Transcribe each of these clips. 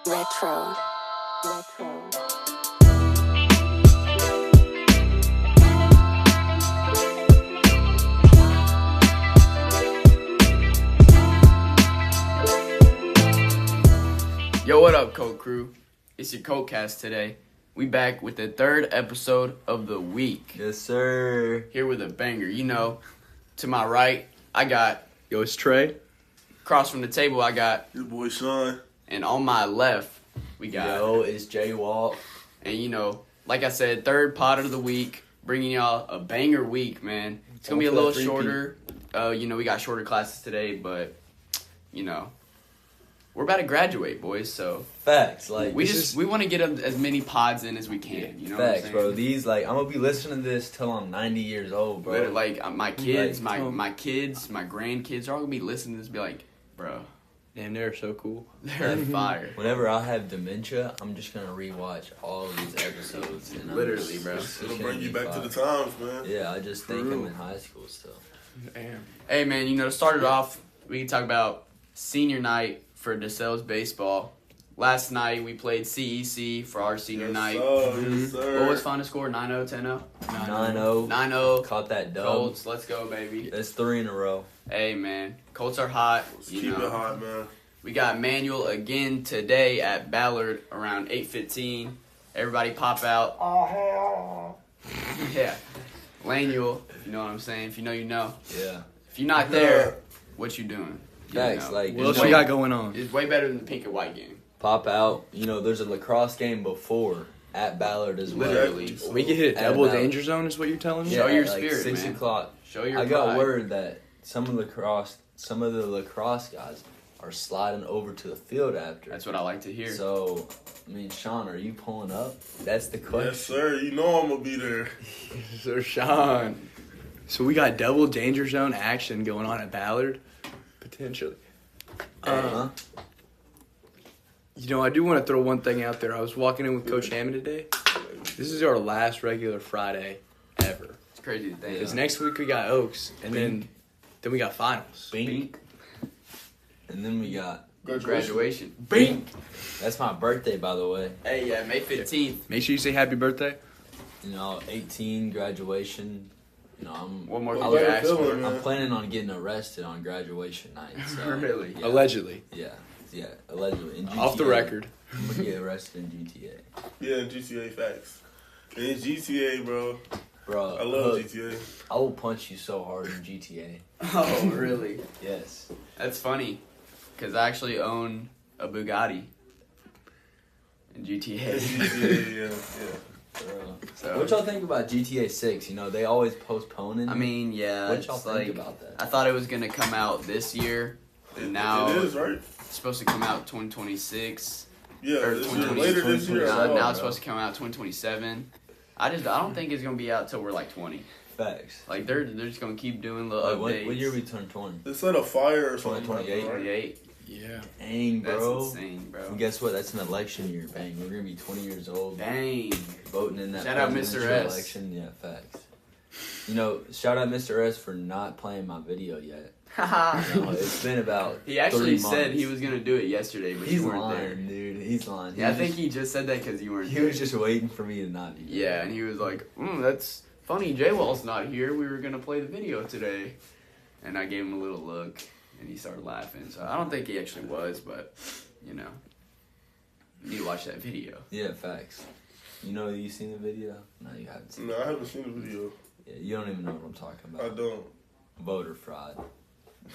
Retro. Retro. Yo, what up, Colt crew? It's your Colt Cast today. We back with the third episode of the week. Yes, sir. Here with a banger. You know, to my right, I got... Yo, it's Trey. Across from the table, I got... Your boy Sean. And on my left, we got... Yo, it's Jay Walt. And, you know, like I said, third pod of the week. Bringing y'all a banger week, man. It's going to be a little shorter. You know, we got shorter classes today, but, you know... We're about to graduate, boys, so... Facts, like... We want to get as many pods in as we can, you know what I'm saying? Bro. These, like, I'm going to be listening to this till I'm 90 years old, bro. Literally, like, my kids, my kids, my grandkids are all going to be listening to this and be like, bro... Damn, they're so cool. They're fire. Whenever I have dementia, I'm just going to rewatch all of these episodes. And Literally, bro. It'll bring you back to the times, man. Yeah, I just think I'm in high school still. Damn. Hey, man, you know, to start it off, we can talk about senior night for DeSales baseball. Last night, we played CEC for our senior night. Yes, sir. What was final score? 9-0, 10-0? 9-0. 9-0. Caught that dub. Colts, let's go, baby. That's 3 in a row. Hey, man. Colts are hot. Let's You keep know. it hot, man. We got Manual again today at Ballard around 8:15. Everybody pop out. Yeah. Lanuel, you know what I'm saying? If you know, you know. Yeah. If you're not there, what you doing? You Facts, know. like... What else you got going on? It's way better than the pink and white game. Pop out. You know, there's a lacrosse game before at Ballard as well. Literally. We can hit a At double about- danger zone is what you're telling me? Show your at, like, spirit, 6 man. o'clock. Show your I got pride. word that some of the lacrosse guys are sliding over to the field after. That's what I like to hear. So, I mean, Sean, are you pulling up? That's the question. Yes, sir. You know I'm going to be there. Sir Sean. So we got double danger zone action going on at Ballard? Potentially. Uh-huh. You know, I do want to throw one thing out there. I was walking in with Coach Hammond today. This is our last regular Friday ever. It's crazy to think. Because next week we got Oaks, and then we got finals. Bink. And then we got... Graduation. Bink! That's my birthday, by the way. Hey, yeah, May 15th. Make sure you say happy birthday. You know, 18, graduation. You know, One more Well, thing you better ask feeling, for. man. I'm planning on getting arrested on graduation night. So, Really? Yeah. Allegedly. Yeah, allegedly. In GTA, Off the record. I'm going to get arrested in GTA. Yeah, GTA facts. In GTA, bro. Bro, I love look, GTA. I will punch you so hard in GTA. Oh, really? Yes. That's funny. Because I actually own a Bugatti in GTA. GTA, yeah. Bro. So, What y'all think about GTA 6? You know, they always postpone it. I mean, yeah. what y'all it's think like, about that? I thought it was going to come out this year. And now It is, right? it's supposed to come out 2026. Yeah, Or this 2020, year, later this year. Yeah, Now bro. it's supposed to come out 2027. I don't think it's going to be out till we're like 20. Facts. Like, they're just going to keep doing little Like, updates. what year we turn 20? They said a fire or something. 2028. Right? 28. Yeah. Dang, That's bro. insane, bro. And guess what? That's an election year. Bang. We're going to be 20 years old. Dang. Voting in that Shout out Mr. presidential S. election. Yeah, facts. You know, shout out Mr. S for not playing my video yet. You know, it's been about He actually 3 said months. he was going to do it yesterday, but He's you weren't lying, there. dude. He's lying. Yeah, I think he just said that because you weren't he there. was just waiting for me to not do that. Yeah, and he was like, that's funny. J-Wall's not here. We were going to play the video today. And I gave him a little look, and he started laughing. So I don't think he actually was, but, you know. You need to watch that video. Yeah, facts. You know, you seen the video? No, you haven't seen No, I haven't seen the video. it. Yeah, you don't even know what I'm talking I about. don't. Voter fraud.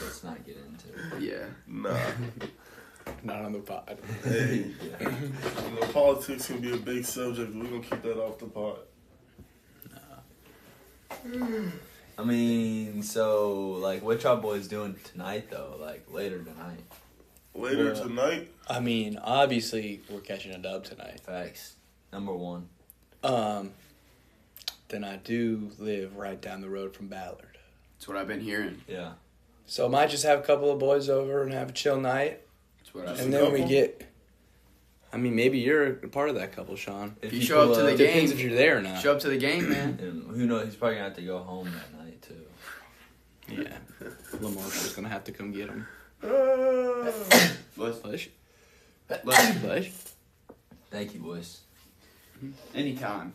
Let's not get into it. Yeah. Nah. Not on the pod. Hey, Yeah. you know, politics can be a big subject. We're going to keep that off the pot. I mean, so, like, what y'all boys doing tonight, though? Like, later tonight? Later Well, tonight, I mean, obviously, we're catching a dub tonight. Facts. Number 1. Then I do live right down the road from Ballard. That's what I've been hearing. Yeah. So I might just have a couple of boys over and have a chill night. That's what I've Just And a then we couple? get... I mean, maybe you're a part of that couple, Sean. If you show up to the It game, depends if you're there or not. show up to the game, man. And who knows? He's probably going to have to go home that night, too. Yeah. Lamar's just going to have to come get him. uh, Bless you. Look, Thank you, boys. anytime.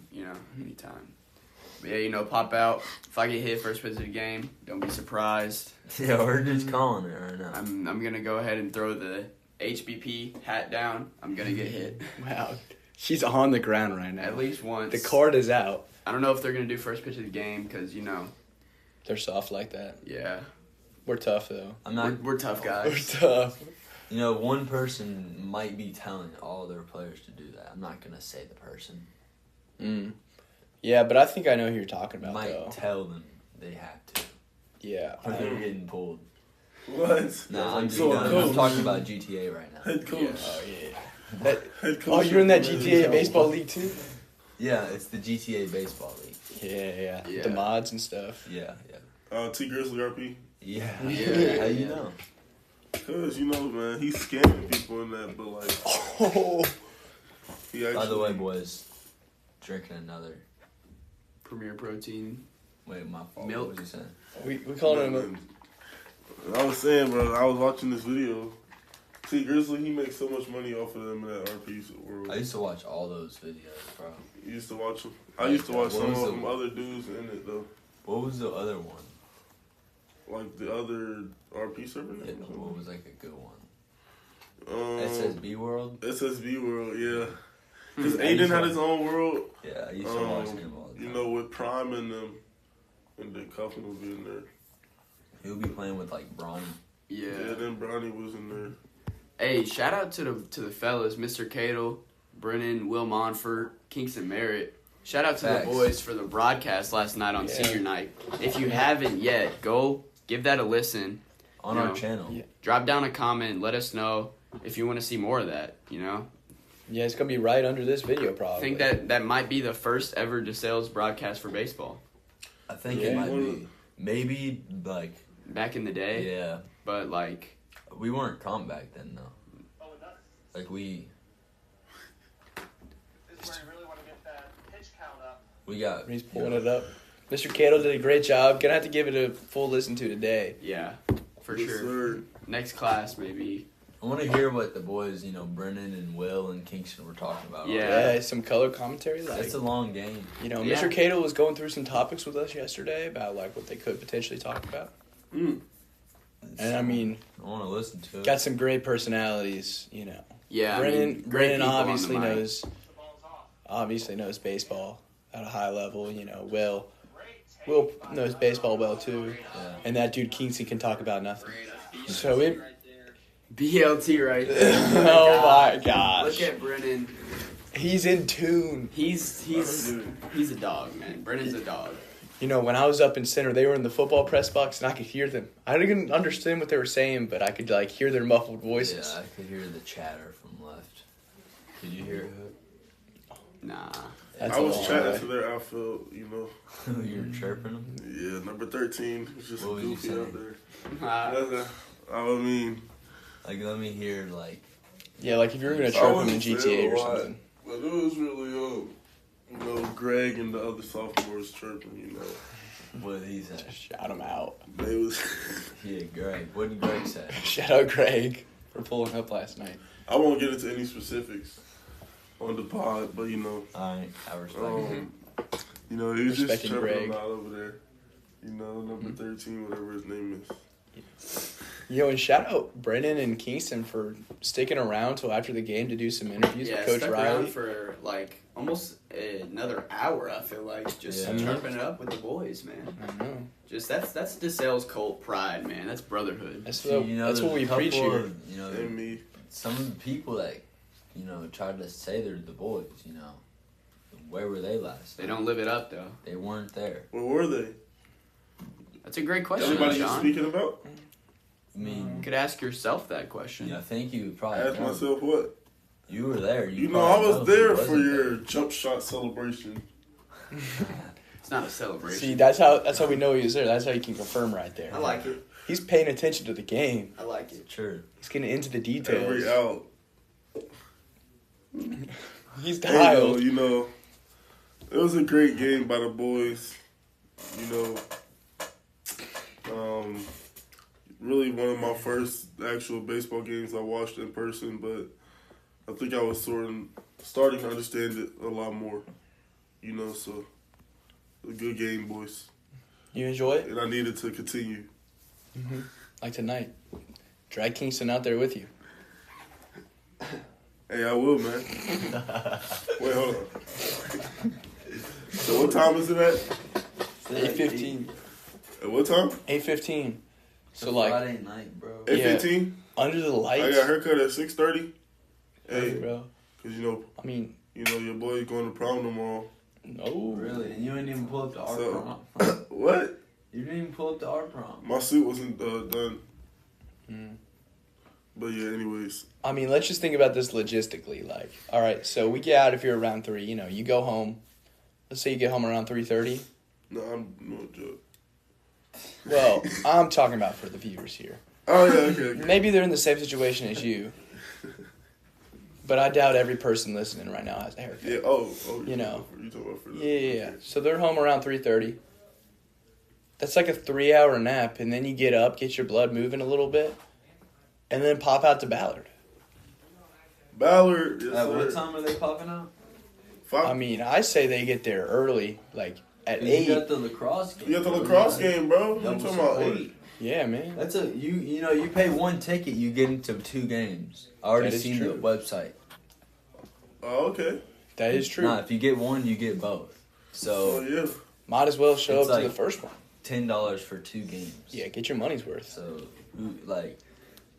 But yeah, pop out. If I get hit first pitch of the game, don't be surprised. Yeah, we're just calling it right now. I'm gonna go ahead and throw the HBP hat down. I'm gonna get hit Wow. She's on the ground right now. at least once. The card is out. I don't know if they're gonna do first pitch of the game because They're soft like that. yeah, We're tough, though. I'm not. we're tough We're guys. tough. One person might be telling all their players to do that. I'm not gonna say the person. Mm. Yeah, but I think I know who you're talking about, Might though. tell them they have to, Yeah. or they're getting pulled. What? No, I'm So, I'm talking about GTA right now. Head coach. Oh, yeah. Head coach. Oh, you're in that GTA baseball league, too? Yeah, it's the GTA baseball league. Yeah. Yeah. The mods and stuff. Yeah. T Grizzly RP. Yeah. Yeah. How you know? Cause man, he's scamming people in that, but like Oh. he actually. By the way, boys, drinking another. Premier protein. Wait, my fault. Milk. What was you saying? We calling him I was saying, bro, I was watching this video. T Grizzly, he makes so much money off of them in that RP world. I used to watch all those videos, bro. You used to watch them. I used to watch What some was of the- them other dudes in it though, What was the other one? like the other RP server. Yeah, what was like a good one? Um, SSB World? SSB world, yeah. Because I Aiden used had to- his own world. Yeah, I used to watch him all the time. With Prime and them, and then Cuffin would be in there. He'll be playing with like Bronny. Yeah, Yeah. then Brownie was in there. Hey, shout out to the fellas, Mr. Cadle, Brennan, Will Monfort, Kingston Merritt. Shout out to Facts. the boys for the broadcast last night on Yeah. senior night. If you haven't yet, go give that a listen. On You our know, channel. Yeah. Drop down a comment. Let us know if you want to see more of that. Yeah, it's going to be right under this video, I probably. think that might be the first ever DeSales broadcast for baseball I think Yeah. it might be. Maybe like, back in the day. yeah. But like, We weren't calm back then though. Like we got He's pulling it up. Mr. Cato did a great job. Gonna have to give it a full listen to today. yeah, for Yes, sure. sir. Next class maybe. I want to hear what the boys, Brennan and Will and Kingston were talking about. Yeah. Yeah, some color commentary. Like, It's a long game. Yeah. Mr. Cato was going through some topics with us yesterday about like what they could potentially talk about. Mm. And I mean, I want to listen to it. got some great personalities. Yeah, Brennan great people on the obviously mic. knows baseball at a high level. Will knows baseball well too, Yeah. and that dude Kingston can talk about nothing. So it. BLT right there. Oh my gosh, Look at Brennan. he's in tune. He's a dog, man. Brennan's a dog. When I was up in center, they were in the football press box, and I could hear them. I didn't understand what they were saying, but I could hear their muffled voices. Yeah, I could hear the chatter from left. Did you hear Nah. That's I a was long chatting way. to their outfield, it? You were chirping them? Yeah, number 13. It's just What was you goofy out saying? there. I mean, Like, let me hear, like, Yeah, like if you were gonna I chirp him in wouldn't say GTA a or lot, something. but it was really, Greg and the other sophomores chirping, what he said. Just shout him out. They was. Yeah, Greg. What did Greg say? Shout out Greg for pulling up last night. I won't get into any specifics on the pod, but Alright, I respect it. he was just Respecting chirping Greg. him out over there. Number 13, whatever his name is. And shout out Brennan and Kingston for sticking around till after the game to do some interviews Yeah, with Coach stuck Riley. around for like almost another hour. I feel like just Yeah. chirping it up with the boys, man. I know. Just that's DeSales Colt pride, man. That's brotherhood. That's See, what, that's what there's we a preach couple here. of, And me. some of the people that, tried to say they're the boys, where were they last? They don't live it up though. They weren't there. Where were they? That's a great question, Everybody you John. speaking about? I mean, You could ask yourself that question. I think you probably I asked don't. myself what? You were there. I probably was know there who for wasn't your jump shot celebration. It's not a celebration. See, that's how we know he was there. That's how you can confirm right there. I like it. He's paying attention to the game. I like it. Sure. He's getting into the Every details. out. He's Hey, dialed. it was a great game by the boys. Really one of my first actual baseball games I watched in person, but I think I was starting to understand it a lot more. So a good game, boys. You enjoy it? And I needed to continue. Mm-hmm. Like tonight. Drag Kingston out there with you. Hey, I will, man. Wait, hold on. So what time is it at? 8:15. At what time? 8:15. So Friday night, bro. 8:15? Under the lights. I got a haircut at 6:30. Hey, bro. because I mean, your boy's going to prom tomorrow. no. Really? And you didn't even pull up to our So- prom? What? You didn't even pull up to our prom. My suit wasn't done. Mm. But yeah, anyways. I mean, let's just think about this logistically. Like, all right, so we get out of here around 3. You go home. Let's say you get home around 3:30. No, I'm no joke. Well, I'm talking about for the viewers here. Oh yeah, okay. Maybe they're in the same situation as you. But I doubt every person listening right now has a haircut. Yeah. Oh. You know. You talking about for that? Yeah. So they're home around 3:30. That's like a 3-hour nap, and then you get up, get your blood moving a little bit, and then pop out to Ballard. Ballard. Yes, At sir. what time are they popping out? 5. I mean, I say they get there early, like at 'Cause 8. You got the lacrosse game. You got the bro. lacrosse You got game, bro. I'm double talking about support. 8. Yeah, man. That's you pay one ticket, you get into 2 games. I already That is seen true. the website. Oh, okay. That is true. Nah, if you get one, you get both. Oh So yeah. Might as well show It's up to like- the first one. $10 for 2 games. Yeah, get your money's worth. So like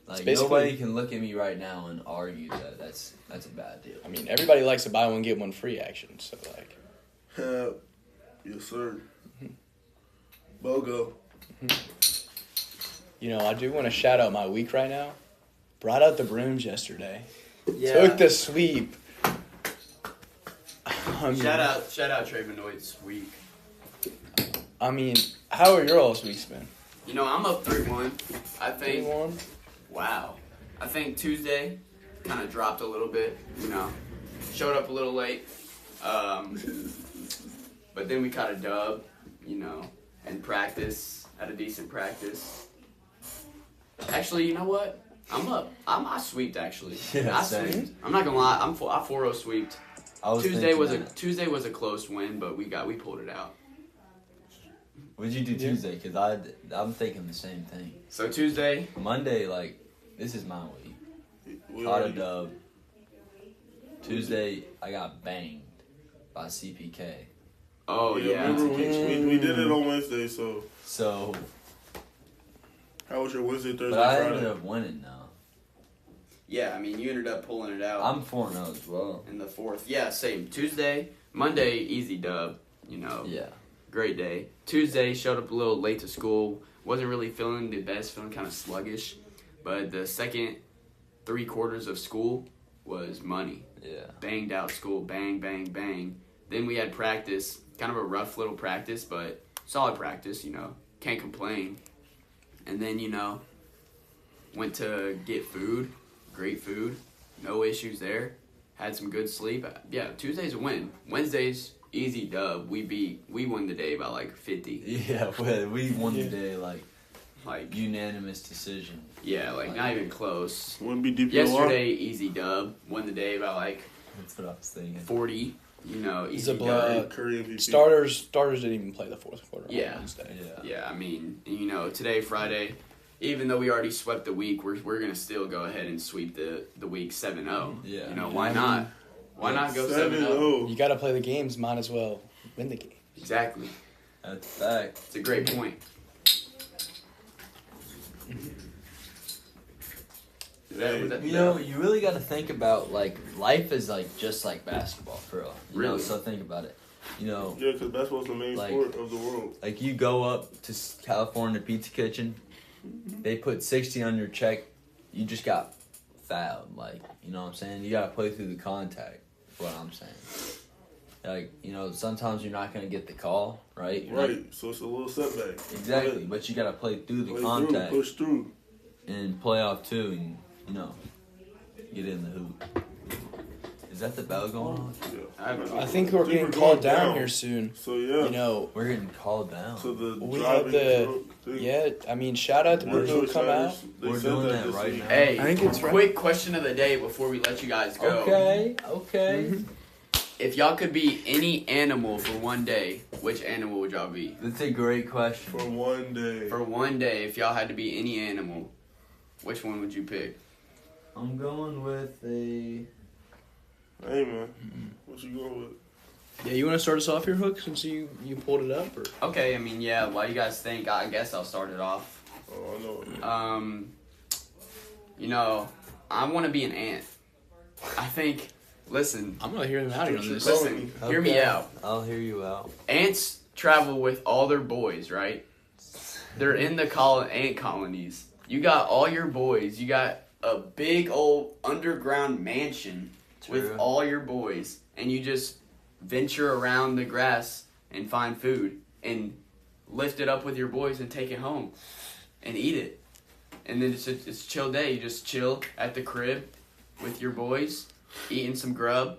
basically- nobody can look at me right now and argue that that's a bad deal. I mean, everybody likes to buy one get one free action. So like, Yes, sir. BOGO. I do want to shout out my week right now. Brought out the brooms yesterday. Yeah. Took the sweep. I mean, Shout out Trey Benoit's week. I mean, how are your all's weeks been? I'm up 3-1. I think. 3-1? Wow. I think Tuesday kind of dropped a little bit. Showed up a little late. But then we caught a dub. And practice. Had a decent practice. Actually, you know what? I'm up. I sweeped actually. Yeah, I same. sweeped. I'm not gonna lie. I 4-0 sweeped. I was Tuesday thinking was that. Tuesday was a close win, but we pulled it out. What'd you do Tuesday? Because I'm thinking the same thing. So Tuesday, Monday, this is my week. Caught a dub. Tuesday, I got banged by CPK. oh yeah, Remember we did it on Wednesday. So how was your Wednesday, Thursday, But I Friday? ended up winning now. yeah. I mean, you ended up pulling it out. I'm 4-0 as well. in the 4th. Yeah, same. Tuesday, Monday, easy dub. Yeah. Great day. Tuesday, showed up a little late to school. Wasn't really feeling the best, feeling kind of sluggish. But the second 3 quarters of school was money. Yeah. Banged out school, bang, bang, bang. Then we had practice, kind of a rough little practice, but solid practice, can't complain. And then, went to get food, great food, no issues there. Had some good sleep. Yeah, Tuesday's a win. Wednesday's easy dub. We won the day by like 50. Yeah, we won the day, Like, unanimous decision. yeah, like not even close. Wouldn't be DPOR. Yesterday, easy dub. Won the day by like That's what I was thinking. 40. Easy Zabla- dub. Curry MVP. Starters didn't even play the 4th quarter Yeah. on Wednesday. Yeah. Yeah, I mean, today, Friday, even though we already swept the week, we're going to still go ahead and sweep the week 7-0. Yeah. Why not? Why not go 7-0? You got to play the games. Might as well win the game. Exactly. That's a fact. It's a great point. Hey, You really got to think about life is just like basketball for real. Really? So think about it. Yeah, because basketball's the main Like- sport of the world. You go up to California Pizza Kitchen, they put 60 on your check, you just got fouled. You know what I'm saying? You got to play through the contact. Is what I'm saying. Sometimes you're not gonna get the call, right? You're not- Right, so it's a little setback. exactly, but you gotta play through the Play contact through, push through. and play off too, and get in the hoop. Is that the bell going on? Yeah. I think we're getting called down here soon. So yeah. You know, We're getting called down. So the we driving have the drunk thing. yeah. I mean, shout out to people who come out. They We're said doing that this right week. now. Hey, I think it's right. quick question of the day before we let you guys go. Okay. If y'all could be any animal for one day, which animal would y'all be? That's a great question. For one day. For one day, if y'all had to be any animal, which one would you pick? I'm going with a. Hey man, what you going with? Yeah, you want to start us off here, Hook, since you pulled it up, or Okay, I mean, yeah. While you guys think, I guess I'll start it off. Oh, I know. You know, I want to be an ant. I think. Listen, I'm gonna hear them out here on this. listen. Hear me out. I'll hear you out. Ants travel with all their boys, right? They're in the ant colonies. You got all your boys. You got a big old underground mansion with True. all your boys, and you just venture around the grass and find food and lift it up with your boys and take it home and eat it. And then it's a chill day. You just chill at the crib with your boys, eating some grub.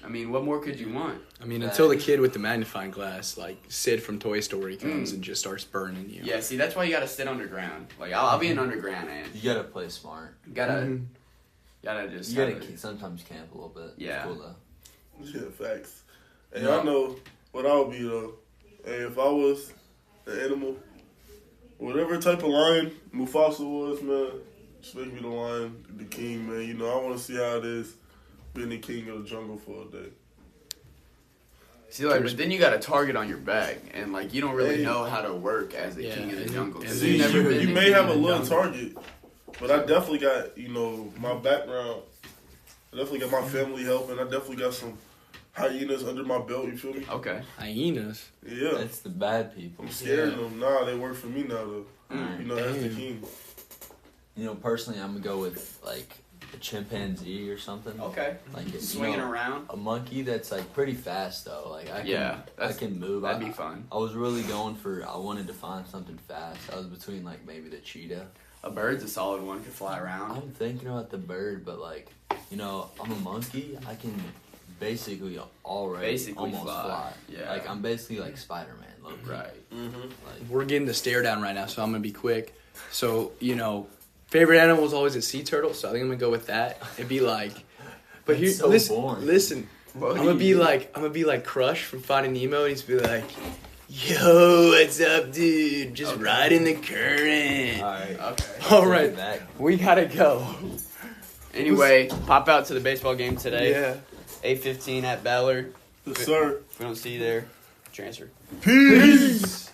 I mean, what more could you want? I mean, until the kid with the magnifying glass, like Sid from Toy Story, comes and just starts burning you. Yeah, see, that's why you gotta sit underground. Like, I'll be an underground ant. You gotta play smart. Gotta just. You gotta sometimes camp a little bit. Yeah. It's cool though. Yeah, facts. Hey, No. I know what I would be though. Hey, if I was an animal, whatever type of lion Mufasa was, man, just make me the lion, the king, man. You know, I want to see how it is being the king of the jungle for a day. See, like, but then you got a target on your back, and like you don't really Hey. know how to work as the Yeah, king of the and- jungle. and 'cause See, you've never been you the may king have of a the little jungle. target, but I definitely got, you know, my background. I definitely got my family helping. I definitely got some hyenas under my belt, you feel me? Okay. Hyenas. Yeah. That's the bad people. I'm scared of them. Nah, they work for me now, though. You know, as the Damn. king. You know, personally, I'm gonna go with like a chimpanzee or something. Okay. Like you Swinging know, around. a monkey that's like pretty fast though. Like I can, Yeah, I can move. That'd I, be fun. I was really going for. I wanted to find something fast. I was between like maybe the cheetah. A bird's a solid one. Could fly around. I'm thinking about the bird, but like, you know, I'm a monkey. I can basically already Basically almost fly. Yeah. Like I'm basically like Spider-Man. Right. Mm-hmm. Like We're getting the stare down right now, so I'm gonna be quick. So, you know, favorite animal is always a sea turtle, so I think I'm gonna go with that. It'd be like, but That's here, so listen, boring. listen. What I'm do gonna be you- like Crush from Finding Nemo. And he's be like, "Yo, what's up, dude? Just Okay. riding the current." alright. Okay. All right, That. we gotta go. Anyway, pop out to the baseball game today. Yeah. 8:15 at Ballard. Yes, sir. If we don't see you there, transfer. Peace.